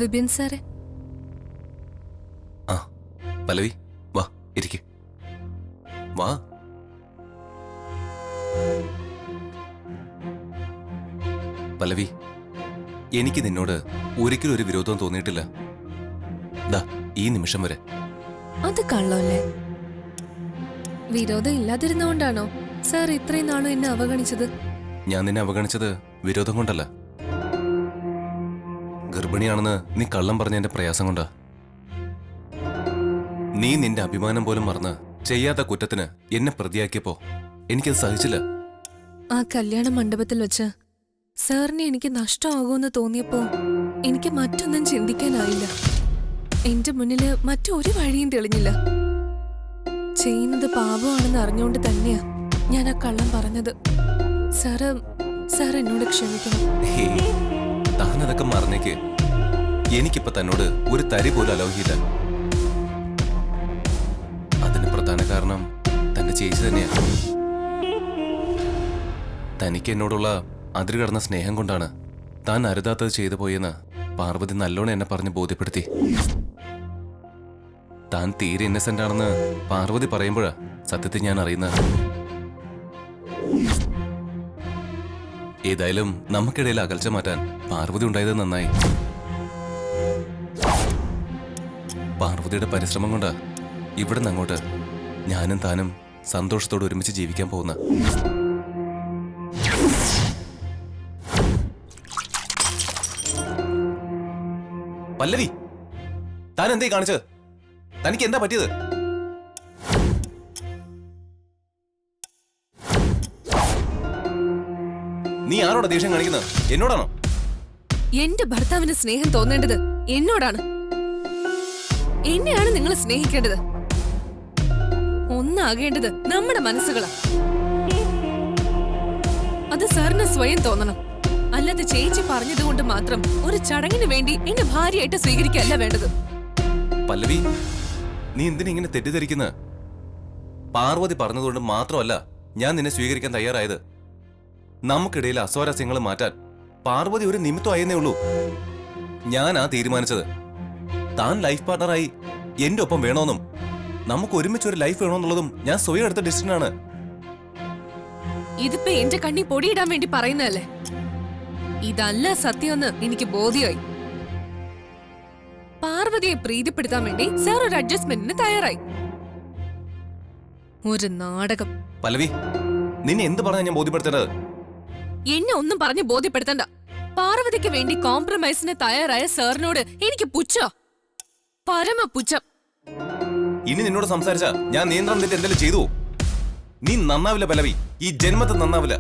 വിപിൻ സാറേ. ആ പല്ലവി വാ ഇരിക്ക്. വാ. പല്ലവി, എനിക്ക് നിന്നോട് ഒരിക്കലും ഒരു വിരോധം തോന്നിയിട്ടില്ല. ദാ ഈ നിമിഷം വരെ. അത് കള്ളല്ലേ? വിരോധം ഇല്ലാതിരുന്നോണ്ടാണോ സാർ ഇത്രയും നാളും എന്നെ അവഗണിച്ചത്? ഞാൻ നിന്നെ അവഗണിച്ചത് വിരോധം കൊണ്ടല്ല. ഗർഭിണിയാണെന്ന് നീ കള്ളം പറഞ്ഞ എന്റെ പ്രയാസം കൊണ്ടാ. നീ നിന്റെ അഭിമാനം പോലും മറന്ന് ചെയ്യാത്ത കുറ്റത്തിന് എന്നെ പ്രതിയാക്കിയപ്പോ എനിക്കത് സഹിച്ചില്ല. ആ കല്യാണ മണ്ഡപത്തിൽ വെച്ച് സാറിനെ എനിക്ക് നഷ്ടമാകുമെന്ന് തോന്നിയപ്പോ എനിക്ക് മറ്റൊന്നും ചിന്തിക്കാനായില്ല. എന്റെ മുന്നില് മറ്റൊരു വഴിയും തെളിഞ്ഞില്ല. ചെയ്യുന്നത് പാപമാണെന്ന് അറിഞ്ഞുകൊണ്ട് തന്നെയാ ഞാൻ ആ കള്ളം പറഞ്ഞത്. സാർ എന്നോട് ക്ഷമിക്കണം. താനതൊക്കെ മറന്നേക്ക്. എനിക്കിപ്പോ തന്നോട് ഒരു തരി പോലും അലോഹിയില്ല. അതിന് പ്രധാന കാരണം തന്റെ ചേച്ചി തന്നെയാ. തനിക്ക് എന്നോടുള്ള അതിര് കടന്ന സ്നേഹം കൊണ്ടാണ് താൻ അരുതാത്തത് ചെയ്തു പോയെന്ന് പാർവതി നല്ലോണം എന്നെ പറഞ്ഞ് ബോധ്യപ്പെടുത്തി. താൻ തീരെ ഇന്നസെന്റ് ആണെന്ന് പാർവതി പറയുമ്പോഴാ സത്യത്തിൽ ഞാൻ അറിയുന്നത്. ഏതായാലും നമുക്കിടയിൽ അകൽച്ച മാറ്റാൻ പാർവതി ഉണ്ടായത് നന്നായി. പാർവതിയുടെ പരിശ്രമം കൊണ്ടാ ഇവിടെ നിന്ന് അങ്ങോട്ട് ഞാനും താനും സന്തോഷത്തോടെ ഒരുമിച്ച് ജീവിക്കാൻ പോകുന്ന. പല്ലവി, താൻ എന്തേ കാണിച്ചത്? തനിക്ക് എന്താ പറ്റിയത്? നീ ആരോടാ ദേഷ്യം കാണിക്കുന്നത്? എന്നോടാണോ? എന്റെ ഭർത്താവിന് സ്നേഹം തോന്നേണ്ടത് എന്നോടാണ്. എന്നെയാണ് നിങ്ങൾ സ്നേഹിക്കേണ്ടത്. ഒന്നാകേണ്ടത് നമ്മുടെ മനസ്സുകളാ. അത് സാറിന് സ്വയം തോന്നണം. അല്ലാതെ ചേച്ചി പറഞ്ഞതുകൊണ്ട് മാത്രം ഒരു ചടങ്ങിന് വേണ്ടി എന്നെ ഭാര്യയായിട്ട് സ്വീകരിക്കല്ല വേണ്ടത്. പല്ലവി, നീ എന്തിനാ ഇങ്ങനെ തെറ്റിദ്ധരിക്കുന്നത്? പാർവതി പറഞ്ഞതുകൊണ്ട് മാത്രമല്ല ഞാൻ നിന്നെ സ്വീകരിക്കാൻ തയ്യാറായത്. നമുക്കിടയിൽ അസ്വാരസ്യങ്ങൾ മാറ്റാൻ പാർവതി ഒരു നിമിത്തമായെന്നേ ഉള്ളൂ. ഞാനാ തീരുമാനിച്ചത്. താൻ ലൈഫ് പാർട്ണറായി എന്റെ ഒപ്പം വേണോന്നും നമുക്ക് ഒരുമിച്ച് ഒരു ലൈഫ് വേണോന്നുള്ളതും ഞാൻ സ്വയം എടുത്ത ഡിസിഷനാണ്. ഇതിപ്പോ എന്റെ കണ്ണി പൊടിയിടാൻ വേണ്ടി പറയുന്നതല്ലേ? ഇതല്ല സത്യമെന്ന് എനിക്ക് ബോധ്യമായി. പാർവതിയെ പ്രീതിപ്പെടുത്താൻ വേണ്ടി സാർ ഒരു അഡ്ജസ്റ്റ്മെന്റിന് തയ്യാറായി. ഒരു നാടകം. പല്ലവി, നിന്നെ എന്ത് പറഞ്ഞാ ഞാൻ ബോധ്യപ്പെടുത്തേണ്ടത്? എന്നെ ഒന്നും പറഞ്ഞ് ബോധ്യപ്പെടുത്തണ്ട. പാർവതിക്ക് വേണ്ടി കോംപ്രമൈസിന് തയ്യാറായ സാറിനോട് എനിക്ക് പുച്ഛം, പരമ പുച്ഛം. ഇനി നിന്നോട് സംസാരിച്ചാ ഞാൻ നിയന്ത്രണം തെറ്റ് എന്തെങ്കിലും ചെയ്തു. നീ നന്നാവില്ല പല്ലവി, ഈ ജന്മത്തിൽ നന്നാവില്ല.